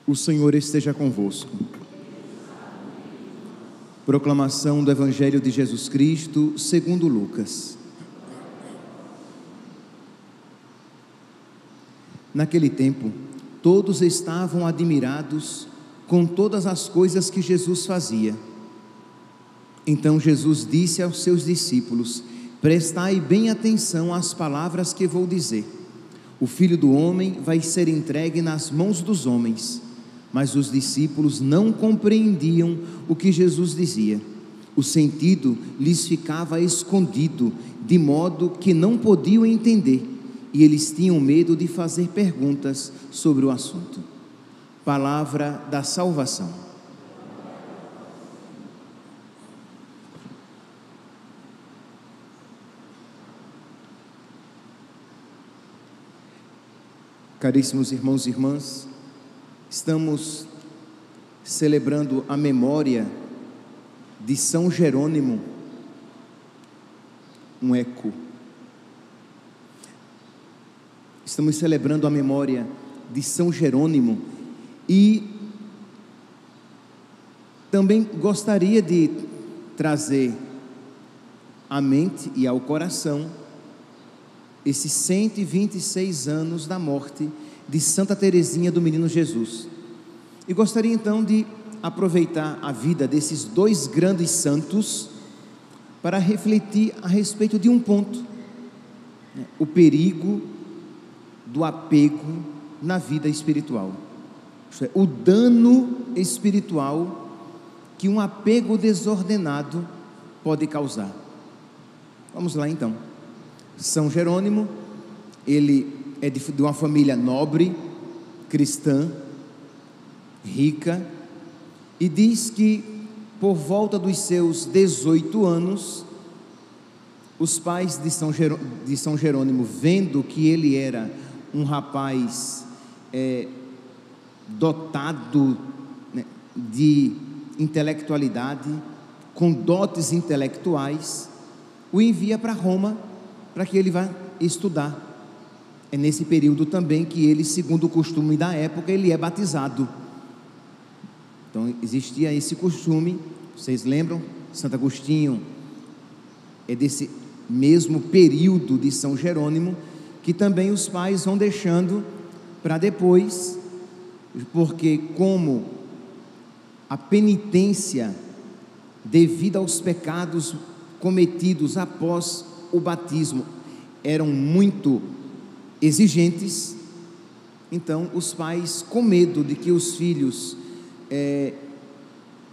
O Senhor esteja convosco. Proclamação do Evangelho de Jesus Cristo segundo Lucas. Naquele tempo, todos estavam admirados com todas as coisas que Jesus fazia. Então Jesus disse aos seus discípulos: prestai bem atenção às palavras que vou dizer. O Filho do Homem vai ser entregue nas mãos dos homens. Mas os discípulos não compreendiam o que Jesus dizia. O sentido lhes ficava escondido, de modo que não podiam entender, e eles tinham medo de fazer perguntas sobre o assunto. Palavra da salvação. Caríssimos irmãos e irmãs, estamos celebrando a memória de São Jerônimo, um eco. Estamos celebrando a memória de São Jerônimo e também gostaria de trazer à mente e ao coração esses 126 anos da morte de Santa Teresinha do Menino Jesus. E gostaria então de aproveitar a vida desses dois grandes santos para refletir a respeito de um ponto, o perigo do apego na vida espiritual. Isto é, o dano espiritual que um apego desordenado pode causar. Vamos lá então. São Jerônimo, ele é de uma família nobre, cristã, rica, e diz que por volta dos seus 18 anos, os pais de São Jerônimo, vendo que ele era um rapaz dotado, né, de intelectualidade, com dotes intelectuais, o envia para Roma, para que ele vá estudar. É nesse período também que ele, segundo o costume da época, ele é batizado. Então existia esse costume, vocês lembram? Santo Agostinho é desse mesmo período de São Jerônimo, que também os pais vão deixando para depois, porque como a penitência devido aos pecados cometidos após o batismo eram muito exigentes, então os pais, com medo de que os filhos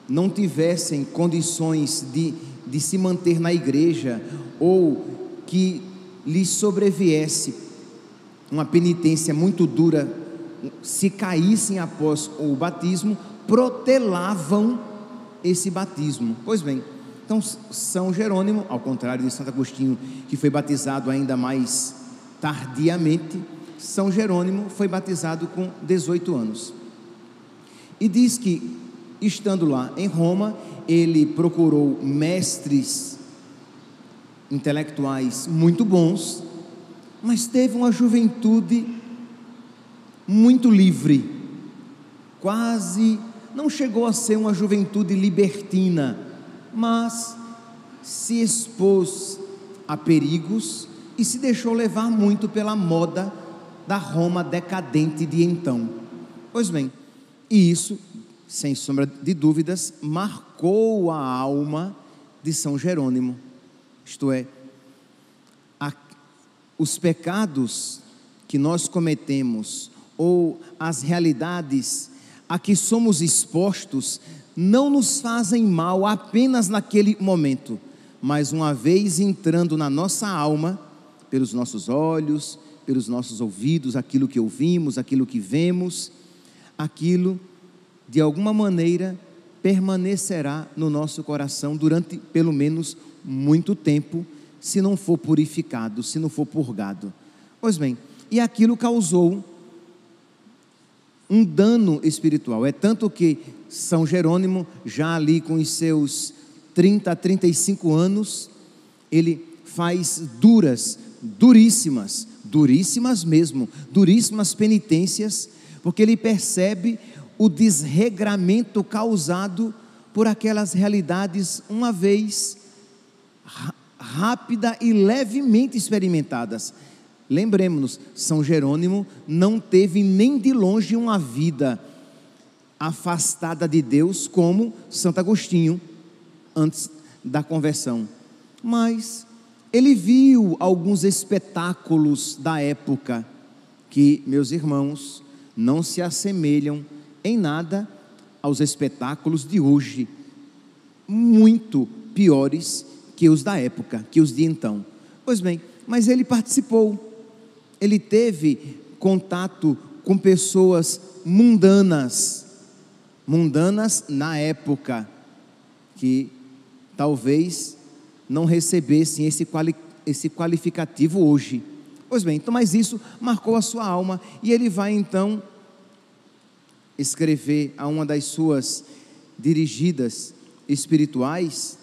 não tivessem condições de se manter na igreja, ou que lhes sobreviesse uma penitência muito dura se caíssem após o batismo, protelavam esse batismo. Pois bem, então São Jerônimo, ao contrário de Santo Agostinho, que foi batizado ainda mais tardiamente, São Jerônimo foi batizado com 18 anos. E diz que, estando lá em Roma, ele procurou mestres intelectuais muito bons, mas teve uma juventude muito livre, quase não chegou a ser uma juventude libertina, mas se expôs a perigos e se deixou levar muito pela moda da Roma decadente de então. Pois bem, e isso, sem sombra de dúvidas, marcou a alma de São Jerônimo. Isto é, os pecados que nós cometemos, ou as realidades a que somos expostos, não nos fazem mal apenas naquele momento, mas uma vez entrando na nossa alma, pelos nossos olhos, pelos nossos ouvidos, aquilo que ouvimos, aquilo que vemos, aquilo de alguma maneira permanecerá no nosso coração durante pelo menos muito tempo, se não for purificado, se não for purgado. Pois bem, e aquilo causou um dano espiritual. É tanto que São Jerônimo, já ali com os seus 30 a 35 anos, ele faz duríssimas mesmo, duríssimas penitências, porque ele percebe o desregramento causado por aquelas realidades uma vez rápida e levemente experimentadas. Lembremos-nos, São Jerônimo não teve nem de longe uma vida afastada de Deus como Santo Agostinho antes da conversão, mas ele viu alguns espetáculos da época que, meus irmãos, não se assemelham em nada aos espetáculos de hoje, muito piores que os da época, que os de então. Pois bem, mas ele participou, ele teve contato com pessoas mundanas na época, que talvez não recebessem esse qualificativo hoje. Pois bem, então, mas isso marcou a sua alma, e ele vai então escrever a uma das suas dirigidas espirituais,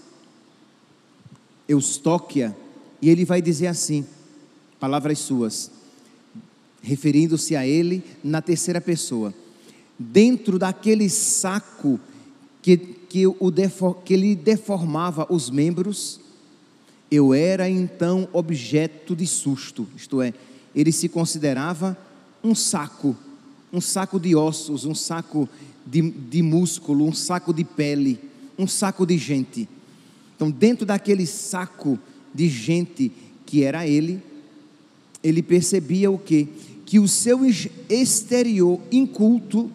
Eustóquia, e ele vai dizer assim, palavras suas, referindo-se a ele na terceira pessoa: dentro daquele saco que lhe deformava os membros, eu era então objeto de susto. Isto é, ele se considerava um saco de ossos, um saco de músculo, um saco de pele, um saco de gente. Então, dentro daquele saco de gente que era ele percebia o quê? Que o seu exterior inculto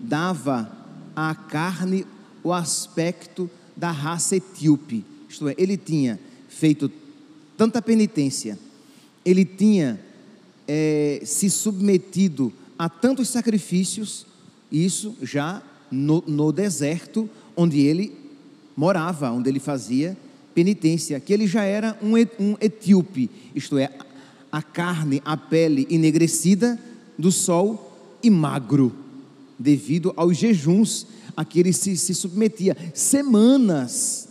dava à carne o aspecto da raça etíope. Isto é, ele tinha feito tanta penitência, ele tinha se submetido a tantos sacrifícios, isso já no deserto onde ele morava, onde ele fazia penitência, que ele já era um etíope, isto é, a carne, a pele enegrecida do sol e magro, devido aos jejuns a que ele se submetia, semanas,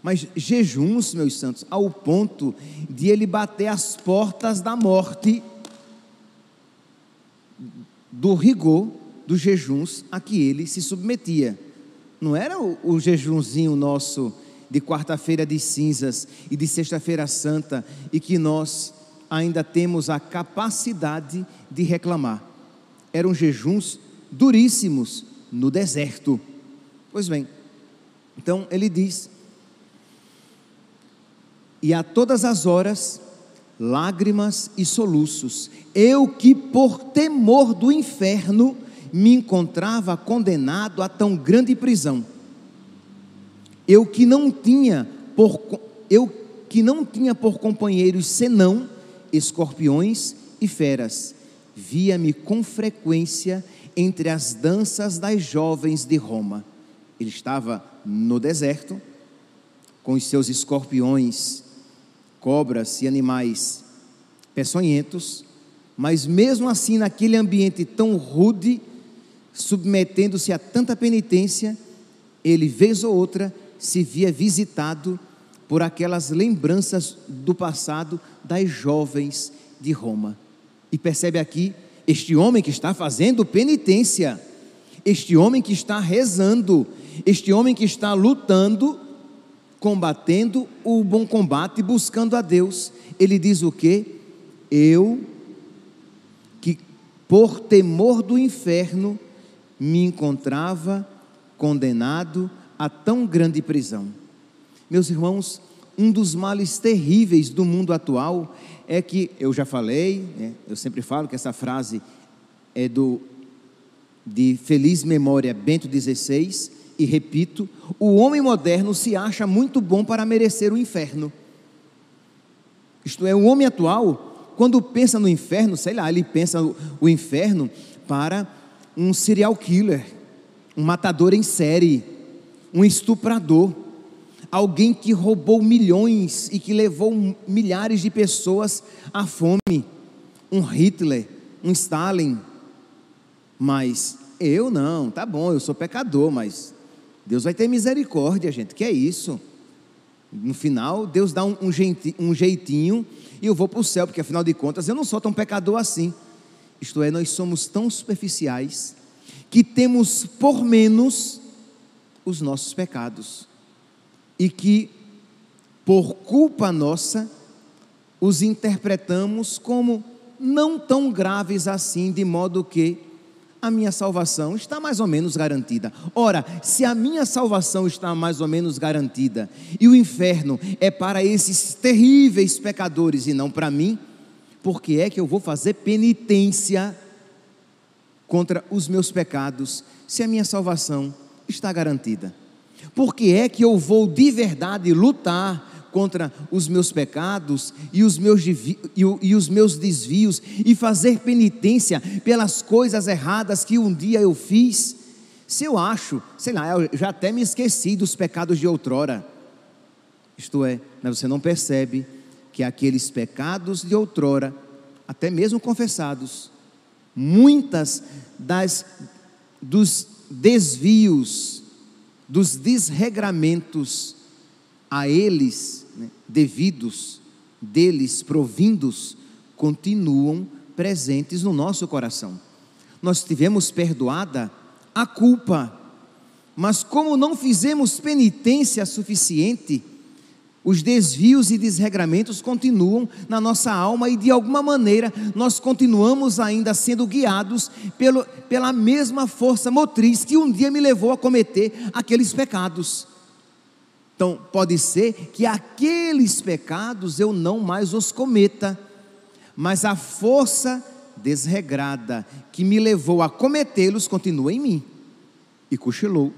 mas jejuns, meus santos, ao ponto de ele bater as portas da morte, do rigor dos jejuns a que ele se submetia. Não era o jejunzinho nosso de quarta-feira de cinzas e de sexta-feira santa, e que nós ainda temos a capacidade de reclamar. Eram jejuns duríssimos no deserto. Pois bem, então ele diz: e a todas as horas, lágrimas e soluços, eu que por temor do inferno me encontrava condenado a tão grande prisão, eu que não tinha por companheiros senão escorpiões e feras, via-me com frequência entre as danças das jovens de Roma. Ele estava no deserto, com os seus escorpiões, cobras e animais peçonhentos, mas mesmo assim, naquele ambiente tão rude, submetendo-se a tanta penitência, ele, vez ou outra, se via visitado por aquelas lembranças do passado das jovens de Roma. E percebe aqui, este homem que está fazendo penitência, este homem que está rezando, este homem que está lutando, combatendo o bom combate, buscando a Deus, ele diz o quê? Eu, que por temor do inferno, me encontrava condenado a tão grande prisão. Meus irmãos, um dos males terríveis do mundo atual é que, eu já falei, eu sempre falo que essa frase é de feliz memória Bento XVI, e repito, o homem moderno se acha muito bom para merecer o inferno. Isto é, o homem atual, quando pensa no inferno, sei lá, ele pensa o inferno para um serial killer, um matador em série, um estuprador, alguém que roubou milhões e que levou milhares de pessoas à fome, um Hitler, um Stalin. Mas eu não, tá bom, eu sou pecador, mas Deus vai ter misericórdia, gente, que é isso? No final, Deus dá um jeitinho e eu vou para o céu, porque afinal de contas eu não sou tão pecador assim. Isto é, nós somos tão superficiais que temos por menos os nossos pecados e que, por culpa nossa, os interpretamos como não tão graves assim, de modo que a minha salvação está mais ou menos garantida. Ora, se a minha salvação está mais ou menos garantida e o inferno é para esses terríveis pecadores e não para mim, por que é que eu vou fazer penitência contra os meus pecados se a minha salvação está garantida? Por que é que eu vou de verdade lutar contra os meus pecados e os meus desvios e fazer penitência pelas coisas erradas que um dia eu fiz? Se eu acho, sei lá, eu já até me esqueci dos pecados de outrora. Isto é, mas você não percebe que aqueles pecados de outrora, até mesmo confessados, muitas dos desvios, dos desregramentos a eles, devidos, deles provindos, continuam presentes no nosso coração. Nós tivemos perdoada a culpa, mas como não fizemos penitência suficiente, os desvios e desregramentos continuam na nossa alma e de alguma maneira nós continuamos ainda sendo guiados pela mesma força motriz que um dia me levou a cometer aqueles pecados. Então, pode ser que aqueles pecados eu não mais os cometa, mas a força desregrada que me levou a cometê-los continua em mim. E cochilou,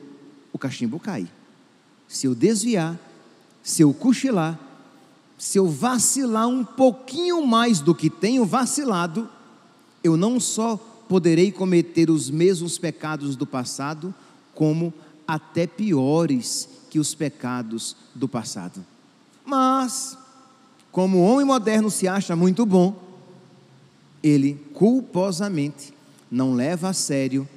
o cachimbo cai. Se eu desviar, se eu cochilar, se eu vacilar um pouquinho mais do que tenho vacilado, eu não só poderei cometer os mesmos pecados do passado, como até piores que os pecados do passado. Mas, como o homem moderno se acha muito bom, ele culposamente não leva a sério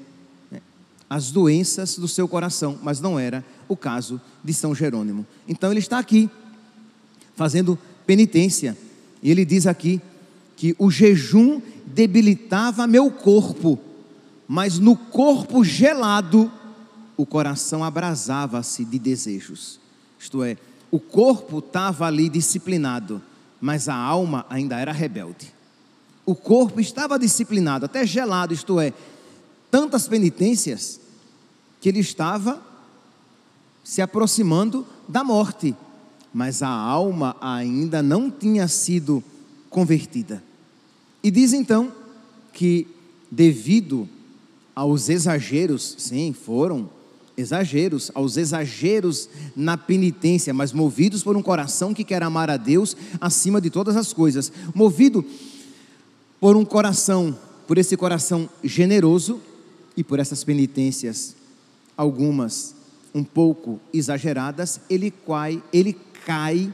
as doenças do seu coração, mas não era o caso de São Jerônimo. Então ele está aqui fazendo penitência, e ele diz aqui que o jejum debilitava meu corpo, mas no corpo gelado o coração abrasava-se de desejos. Isto é, o corpo estava ali disciplinado, mas a alma ainda era rebelde. O corpo estava disciplinado, até gelado, isto é, tantas penitências que ele estava se aproximando da morte, mas a alma ainda não tinha sido convertida. E diz então que devido aos exageros, sim, foram exageros, aos exageros na penitência, mas movidos por um coração que quer amar a Deus acima de todas as coisas, movido por um coração, por esse coração generoso e por essas penitências, algumas um pouco exageradas, ele cai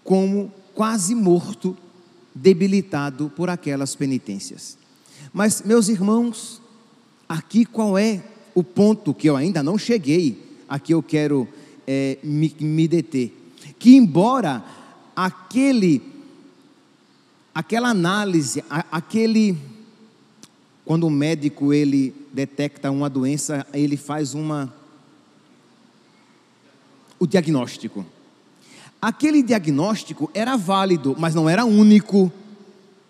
como quase morto, debilitado por aquelas penitências. Mas, meus irmãos, aqui qual é o ponto que eu ainda não cheguei, aqui eu quero me deter, que embora aquela análise, quando o médico ele detecta uma doença, ele faz o diagnóstico. Aquele diagnóstico era válido, mas não era único.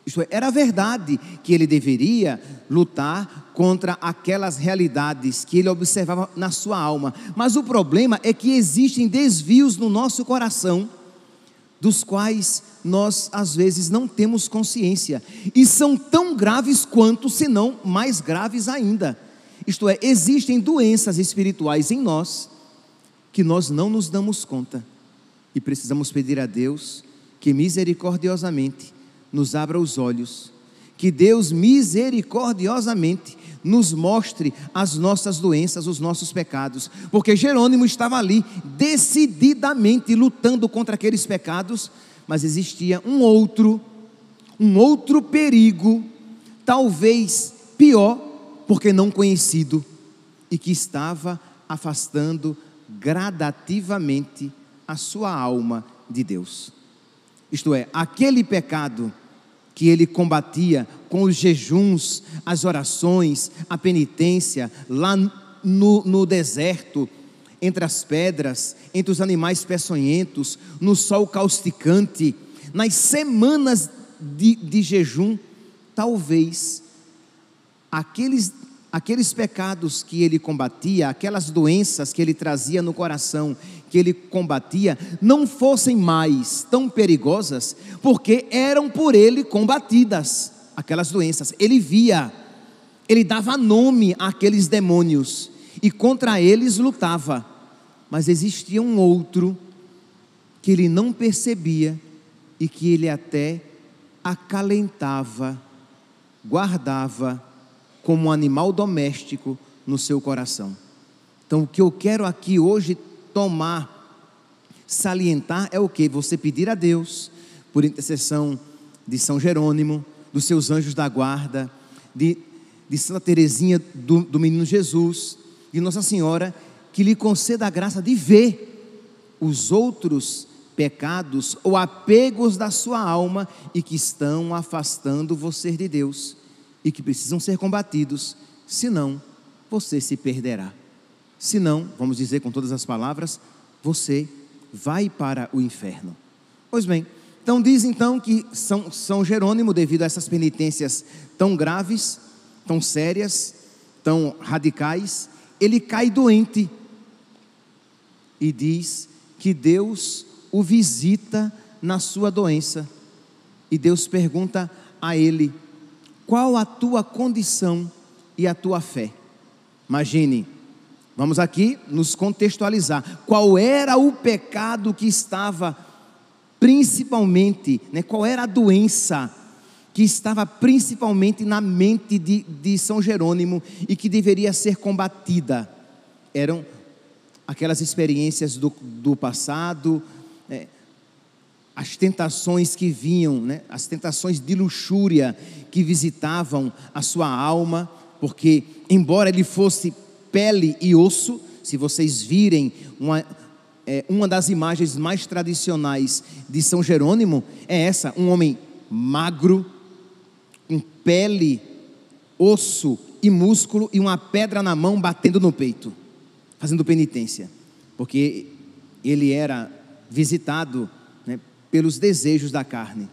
Isto é, era verdade que ele deveria lutar contra aquelas realidades que ele observava na sua alma. Mas o problema é que existem desvios no nosso coração, dos quais nós às vezes não temos consciência, e são tão graves quanto, se não mais graves ainda. Isto é, existem doenças espirituais em nós, que nós não nos damos conta, e precisamos pedir a Deus que misericordiosamente nos abra os olhos, que Deus misericordiosamente nos mostre as nossas doenças, os nossos pecados, porque Jerônimo estava ali decididamente lutando contra aqueles pecados, mas existia um outro perigo, talvez pior, porque não conhecido, e que estava afastando gradativamente a sua alma de Deus. Isto é, aquele pecado que ele combatia com os jejuns, as orações, a penitência, lá no deserto, entre as pedras, entre os animais peçonhentos, no sol causticante, nas semanas de jejum, talvez aqueles pecados que ele combatia, aquelas doenças que ele trazia no coração, que ele combatia, não fossem mais tão perigosas, porque eram por ele combatidas, aquelas doenças. Ele via, ele dava nome àqueles demônios, e contra eles lutava, mas existia um outro, que ele não percebia, e que ele até acalentava, guardava, como um animal doméstico no seu coração. Então o que eu quero aqui hoje salientar é o que? Você pedir a Deus, por intercessão de São Jerônimo, dos seus anjos da guarda, de Santa Teresinha do Menino Jesus, de Nossa Senhora, que lhe conceda a graça de ver os outros pecados ou apegos da sua alma e que estão afastando você de Deus e que precisam ser combatidos, senão você se perderá. Senão, vamos dizer com todas as palavras, você vai para o inferno. Pois bem, então diz então que São Jerônimo, devido a essas penitências tão graves, tão sérias, tão radicais, ele cai doente e diz que Deus o visita na sua doença, e Deus pergunta a ele: qual a tua condição e a tua fé? Imagine, vamos aqui nos contextualizar, qual era o pecado que estava principalmente, qual era a doença que estava principalmente na mente de São Jerônimo e que deveria ser combatida. Eram aquelas experiências do passado, as tentações que vinham, as tentações de luxúria que visitavam a sua alma, porque embora ele fosse pele e osso, se vocês virem uma das imagens mais tradicionais de São Jerônimo, é essa, um homem magro, com pele, osso e músculo, e uma pedra na mão batendo no peito, fazendo penitência, porque ele era visitado pelos desejos da carne,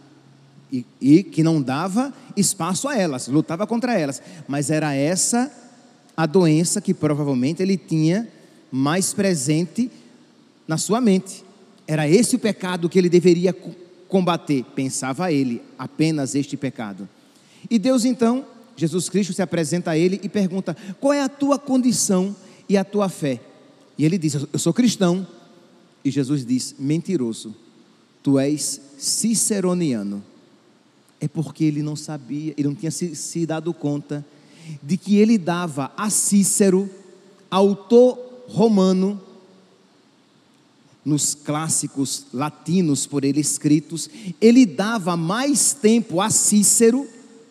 e que não dava espaço a elas, lutava contra elas, mas era essa a doença que provavelmente ele tinha mais presente na sua mente. Era esse o pecado que ele deveria combater, pensava ele, apenas este pecado. E Deus então, Jesus Cristo se apresenta a ele e pergunta: qual é a tua condição e a tua fé? E ele diz: eu sou cristão. E Jesus diz: mentiroso, tu és ciceroniano. É porque ele não sabia, ele não tinha se dado conta de que ele dava a Cícero, autor romano, nos clássicos latinos por ele escritos, ele dava mais tempo a Cícero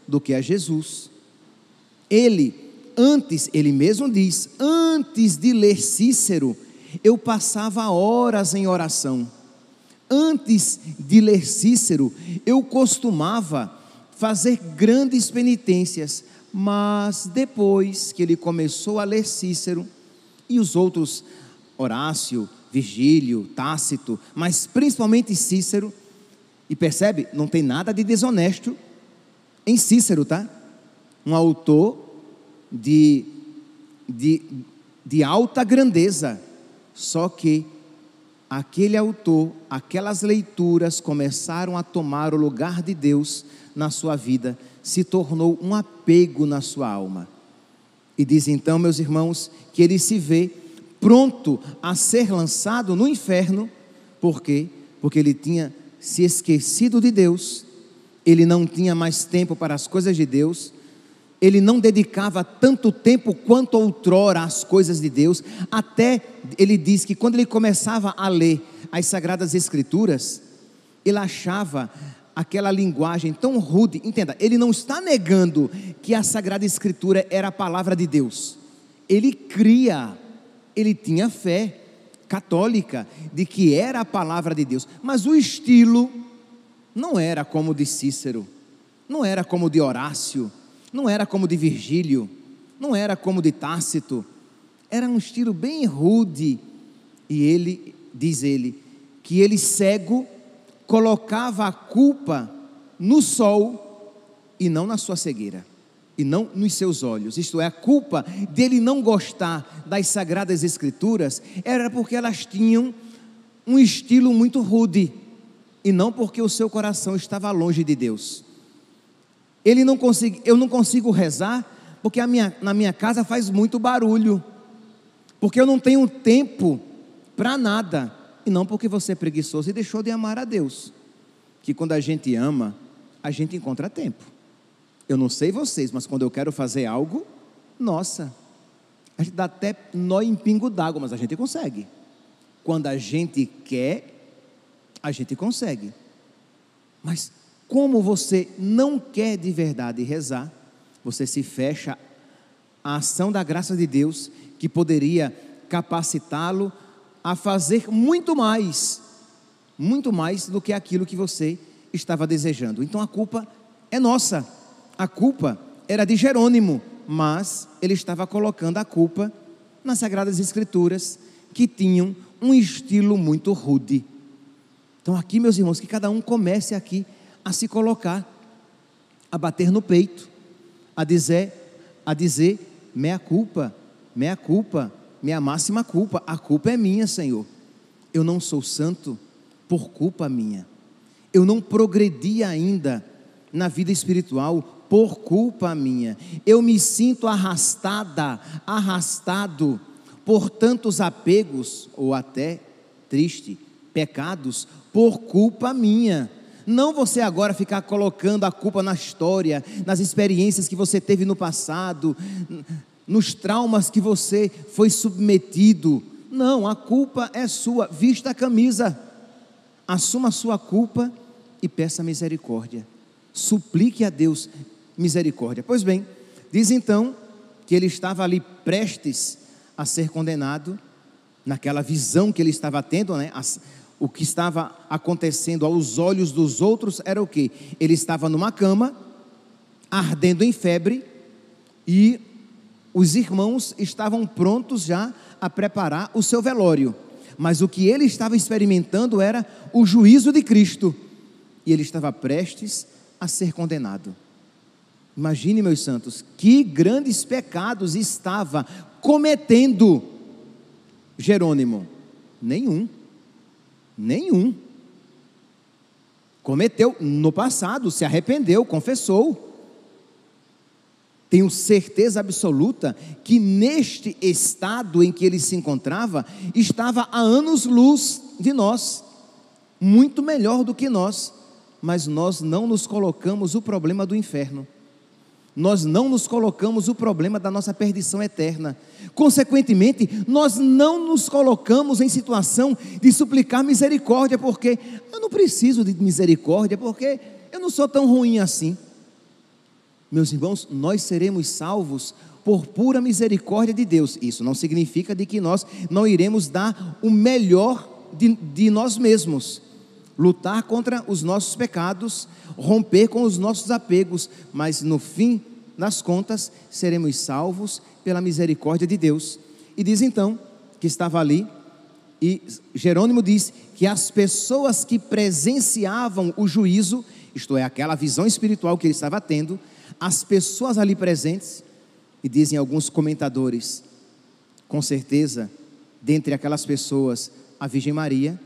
do que a Jesus. Ele mesmo diz, antes de ler Cícero, eu passava horas em oração. Antes de ler Cícero, eu costumava fazer grandes penitências, mas depois que ele começou a ler Cícero e os outros, Horácio, Virgílio, Tácito, mas principalmente Cícero, e percebe, não tem nada de desonesto em Cícero, tá? Um autor de alta grandeza, só que aquele autor, aquelas leituras começaram a tomar o lugar de Deus na sua vida, se tornou um apego na sua alma. E diz então, meus irmãos, que ele se vê pronto a ser lançado no inferno. Por quê? Porque ele tinha se esquecido de Deus, ele não tinha mais tempo para as coisas de Deus, ele não dedicava tanto tempo quanto outrora às coisas de Deus. Até ele diz que quando ele começava a ler as Sagradas Escrituras, ele achava aquela linguagem tão rude. Entenda, ele não está negando que a Sagrada Escritura era a palavra de Deus. Ele cria, ele tinha fé católica de que era a palavra de Deus, mas o estilo não era como o de Cícero. não era como de Horácio, não era como de Virgílio, não era como de Tácito, era um estilo bem rude. E ele, diz ele, que ele cego colocava a culpa no sol e não na sua cegueira, e não nos seus olhos. Isto é, a culpa dele não gostar das Sagradas Escrituras era porque elas tinham um estilo muito rude, e não porque o seu coração estava longe de Deus. Eu não consigo rezar porque na minha casa faz muito barulho, porque eu não tenho tempo para nada, e não porque você é preguiçoso e deixou de amar a Deus. Que quando a gente ama, a gente encontra tempo. Eu não sei vocês, mas quando eu quero fazer algo, nossa, a gente dá até nó em pingo d'água, mas a gente consegue. Quando a gente quer, a gente consegue. Mas como você não quer de verdade rezar, você se fecha à ação da graça de Deus, que poderia capacitá-lo a fazer muito mais do que aquilo que você estava desejando. Então a culpa é nossa, a culpa era de Jerônimo, mas ele estava colocando a culpa nas Sagradas Escrituras, que tinham um estilo muito rude. Então aqui, meus irmãos, que cada um comece aqui a se colocar, a bater no peito, a dizer, meia culpa, minha máxima culpa, a culpa é minha, Senhor. Eu não sou santo por culpa minha. Eu não progredi ainda na vida espiritual por culpa minha. Eu me sinto arrastado por tantos apegos, ou até triste, pecados, por culpa minha. Não você agora ficar colocando a culpa na história, nas experiências que você teve no passado, nos traumas que você foi submetido. Não, a culpa é sua. Vista a camisa, assuma a sua culpa e peça misericórdia. Suplique a Deus misericórdia. Pois bem, diz então que ele estava ali prestes a ser condenado, naquela visão que ele estava tendo, né? O que estava acontecendo aos olhos dos outros era o quê? Ele estava numa cama, ardendo em febre, e os irmãos estavam prontos já a preparar o seu velório, mas o que ele estava experimentando era o juízo de Cristo, e ele estava prestes a ser condenado. Imagine, meus santos, que grandes pecados estava cometendo Jerônimo. Nenhum. Cometeu no passado, se arrependeu, confessou. Tenho certeza absoluta que neste estado em que ele se encontrava, estava a anos-luz de nós, muito melhor do que nós, mas nós não nos colocamos o problema do inferno. Nós não nos colocamos o problema da nossa perdição eterna. Consequentemente, nós não nos colocamos em situação de suplicar misericórdia, porque eu não preciso de misericórdia, porque eu não sou tão ruim assim. Meus irmãos, nós seremos salvos por pura misericórdia de Deus. Isso não significa de que nós não iremos dar o melhor de nós mesmos, lutar contra os nossos pecados, romper com os nossos apegos, mas no fim das contas seremos salvos pela misericórdia de Deus. E diz então que estava ali, e Jerônimo diz que as pessoas que presenciavam o juízo, isto é, aquela visão espiritual que ele estava tendo, as pessoas ali presentes, e dizem alguns comentadores, com certeza, dentre aquelas pessoas, a Virgem Maria,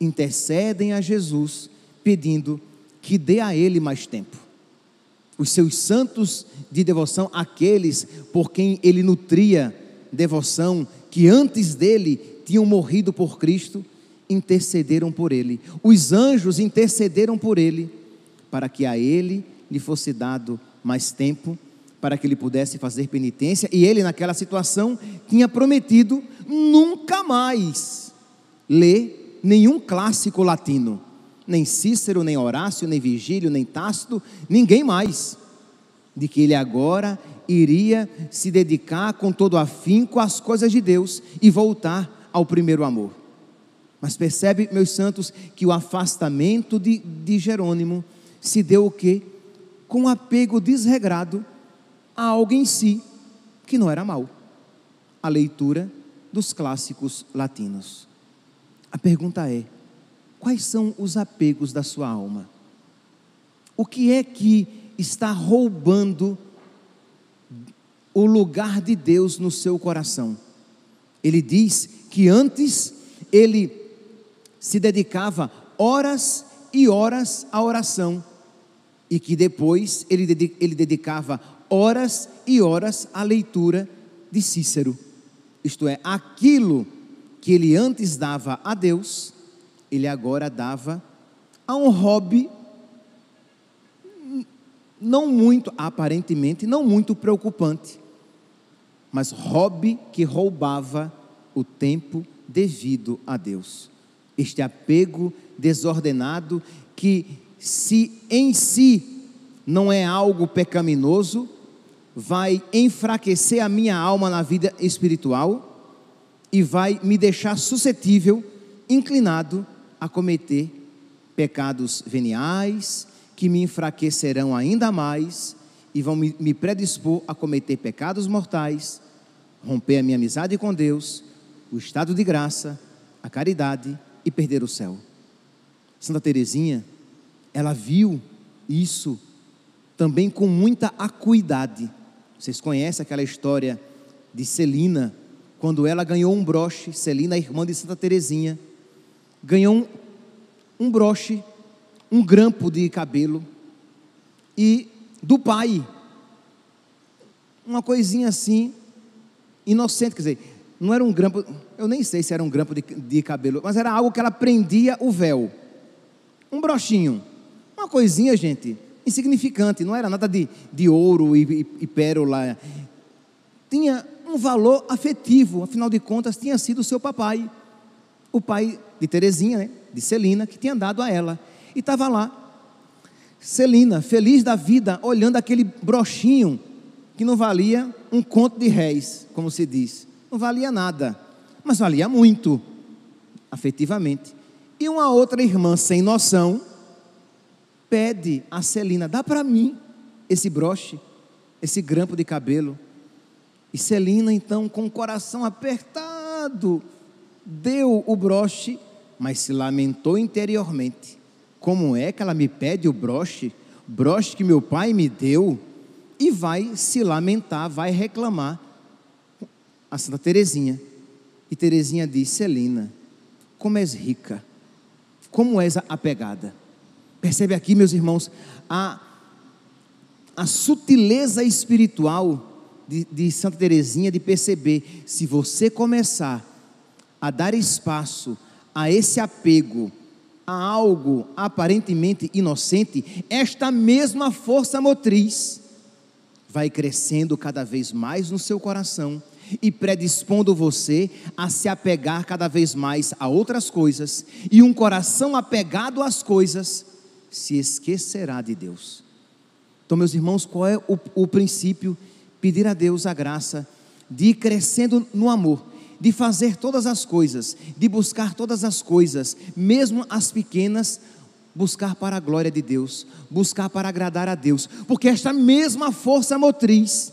intercedem a Jesus, pedindo que dê a ele mais tempo. Os seus santos de devoção, aqueles por quem ele nutria devoção, que antes dele tinham morrido por Cristo, intercederam por ele. Os anjos intercederam por ele, para que a ele lhe fosse dado mais tempo, para que ele pudesse fazer penitência. E ele, naquela situação, tinha prometido nunca mais ler nenhum clássico latino, nem Cícero, nem Horácio, nem Virgílio, nem Tácito, ninguém mais, de que ele agora iria se dedicar com todo afinco às coisas de Deus e voltar ao primeiro amor. Mas percebe, meus santos, que o afastamento de Jerônimo se deu o quê? com apego desregrado a algo em si que não era mal. A leitura dos clássicos latinos. A pergunta é: quais são os apegos da sua alma? O que é que está roubando o lugar de Deus no seu coração? Ele diz que antes ele se dedicava horas e horas à oração, e que depois ele dedicava horas e horas à leitura de Cícero. Isto é, aquilo que ele antes dava a Deus, ele agora dava a um hobby não muito, aparentemente, não muito preocupante, mas hobby que roubava o tempo devido a Deus. Este apego desordenado que, se em si não é algo pecaminoso, vai enfraquecer a minha alma na vida espiritual e vai me deixar suscetível, inclinado a cometer pecados veniais, que me enfraquecerão ainda mais e vão me predispor a cometer pecados mortais, romper a minha amizade com Deus, o estado de graça, a caridade e perder o céu. Santa Teresinha, ela viu isso também com muita acuidade. Vocês conhecem aquela história de Celina, quando ela ganhou um broche. Celina, irmã de Santa Teresinha, ganhou um broche, um grampo de cabelo, e do pai, uma coisinha assim, inocente, quer dizer, não era um grampo, eu nem sei se era um grampo de cabelo, mas era algo que ela prendia o véu, um brochinho, uma coisinha, gente, insignificante, não era nada de ouro e pérola, tinha um valor afetivo, afinal de contas tinha sido o seu papai, o pai de Teresinha, né, de Celina, que tinha dado a ela, e estava lá, Celina, feliz da vida, olhando aquele brochinho, que não valia um conto de réis, como se diz, não valia nada, mas valia muito, afetivamente. E uma outra irmã sem noção, pede a Celina: dá para mim esse broche, esse grampo de cabelo. E Celina, então, com o coração apertado, deu o broche, mas se lamentou interiormente. Como é que ela me pede o broche que meu pai me deu? E vai se lamentar, vai reclamar a Santa Teresinha. E Teresinha diz: Celina, como és rica, como és apegada. Percebe aqui, meus irmãos, a sutileza espiritual de Santa Teresinha, de perceber, se você começar a dar espaço a esse apego, a algo aparentemente inocente, esta mesma força motriz vai crescendo cada vez mais no seu coração e predispondo você a se apegar cada vez mais a outras coisas, e um coração apegado às coisas se esquecerá de Deus. Então, meus irmãos, qual é o princípio? Pedir a Deus a graça de ir crescendo no amor, de fazer todas as coisas, de buscar todas as coisas, mesmo as pequenas, buscar para a glória de Deus, buscar para agradar a Deus, porque esta mesma força motriz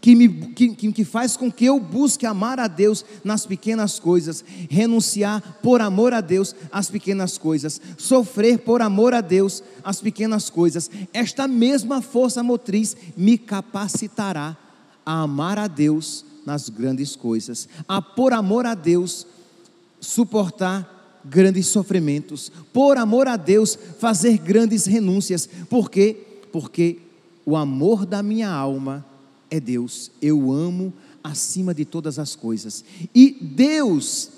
que faz com que eu busque amar a Deus nas pequenas coisas, renunciar por amor a Deus às pequenas coisas, sofrer por amor a Deus às pequenas coisas, esta mesma força motriz me capacitará a amar a Deus nas grandes coisas, a por amor a Deus suportar grandes sofrimentos, por amor a Deus fazer grandes renúncias. Por quê? Porque o amor da minha alma é Deus. Eu amo acima de todas as coisas, e Deus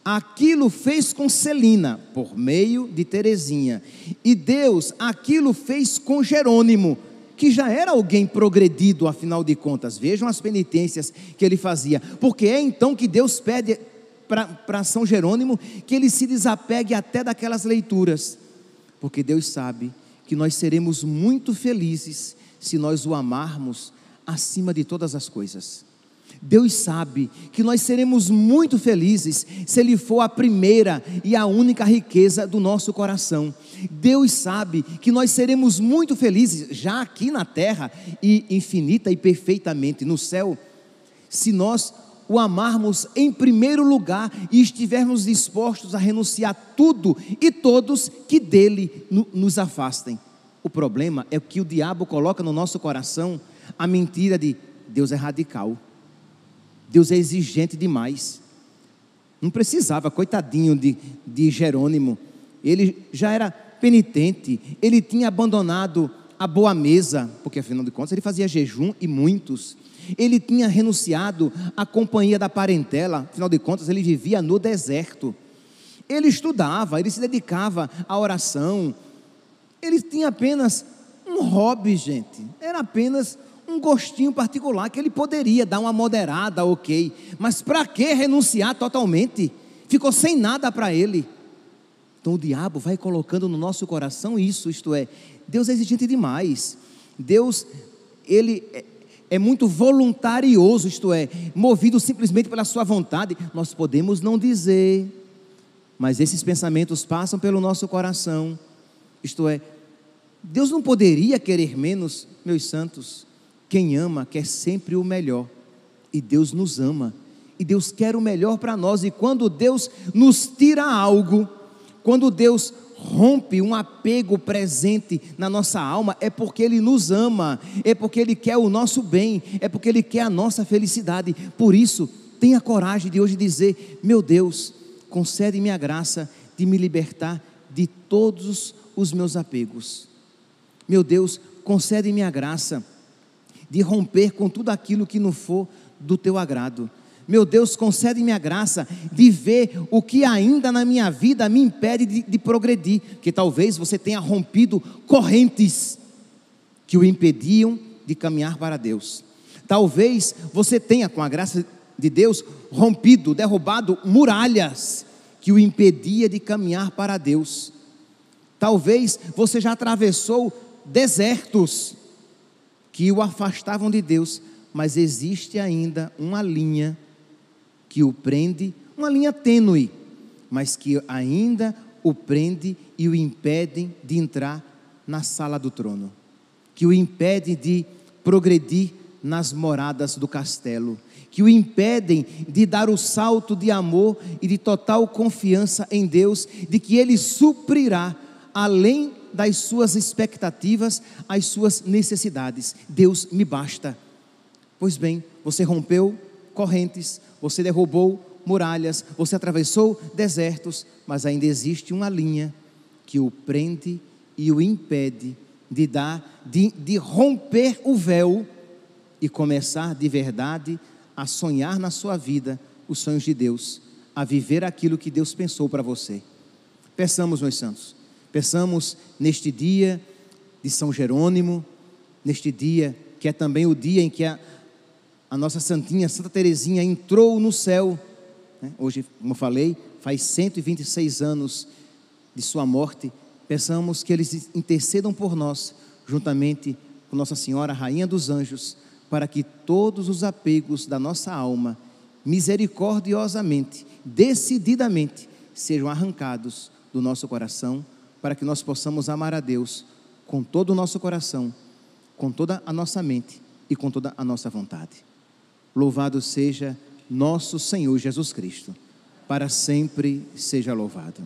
aquilo fez com Celina por meio de Teresinha, e Deus aquilo fez com Jerônimo, que já era alguém progredido, afinal de contas. Vejam as penitências que ele fazia, porque é então que Deus pede para São Jerônimo que ele se desapegue até daquelas leituras, porque Deus sabe que nós seremos muito felizes se nós o amarmos acima de todas as coisas. Deus sabe que nós seremos muito felizes se Ele for a primeira e a única riqueza do nosso coração. Deus sabe que nós seremos muito felizes já aqui na terra e infinita e perfeitamente no céu, se nós o amarmos em primeiro lugar e estivermos dispostos a renunciar tudo e todos que dele nos afastem. O problema é que o diabo coloca no nosso coração a mentira de Deus é radical, Deus é exigente demais. Não precisava, coitadinho de Jerônimo, ele já era penitente, ele tinha abandonado a boa mesa, porque afinal de contas ele fazia jejum e muitos. Ele tinha renunciado à companhia da parentela, afinal de contas ele vivia no deserto. Ele estudava, ele se dedicava à oração. Ele tinha apenas um hobby, gente, era apenas um gostinho particular, que ele poderia dar uma moderada, ok, mas para que renunciar totalmente? Ficou sem nada para ele. Então o diabo vai colocando no nosso coração isso, isto é, Deus é exigente demais, Deus, ele é muito voluntarioso, isto é, movido simplesmente pela sua vontade. Nós podemos não dizer, mas esses pensamentos passam pelo nosso coração, isto é, Deus não poderia querer menos, meus santos. Quem ama quer sempre o melhor, e Deus nos ama, e Deus quer o melhor para nós. E quando Deus nos tira algo, quando Deus rompe um apego presente na nossa alma, é porque Ele nos ama, é porque Ele quer o nosso bem, é porque Ele quer a nossa felicidade. Por isso, tenha coragem de hoje dizer: meu Deus, concede-me a graça de me libertar de todos os meus apegos. Meu Deus, concede-me a graça de romper com tudo aquilo que não for do teu agrado. Meu Deus, concede-me a graça de ver o que ainda na minha vida me impede de progredir, que talvez você tenha rompido correntes que o impediam de caminhar para Deus. Talvez você tenha, com a graça de Deus, rompido, derrubado muralhas que o impedia de caminhar para Deus. Talvez você já atravessou desertos que o afastavam de Deus, mas existe ainda uma linha que o prende, uma linha tênue, mas que ainda o prende e o impede de entrar na sala do trono, que o impede de progredir nas moradas do castelo, que o impedem de dar o salto de amor e de total confiança em Deus, de que Ele suprirá além das suas expectativas, as suas necessidades. Deus me basta. Pois bem, você rompeu correntes, você derrubou muralhas, você atravessou desertos, mas ainda existe uma linha que o prende e o impede de romper o véu e começar de verdade a sonhar na sua vida os sonhos de Deus, a viver aquilo que Deus pensou para você. Peçamos, meus santos, peçamos neste dia de São Jerônimo, neste dia que é também o dia em que a nossa santinha, Santa Teresinha, entrou no céu, né? Hoje, como eu falei, faz 126 anos de sua morte. Peçamos que eles intercedam por nós, juntamente com Nossa Senhora, Rainha dos Anjos, para que todos os apegos da nossa alma, misericordiosamente, decididamente, sejam arrancados do nosso coração, para que nós possamos amar a Deus com todo o nosso coração, com toda a nossa mente e com toda a nossa vontade. Louvado seja nosso Senhor Jesus Cristo, para sempre seja louvado.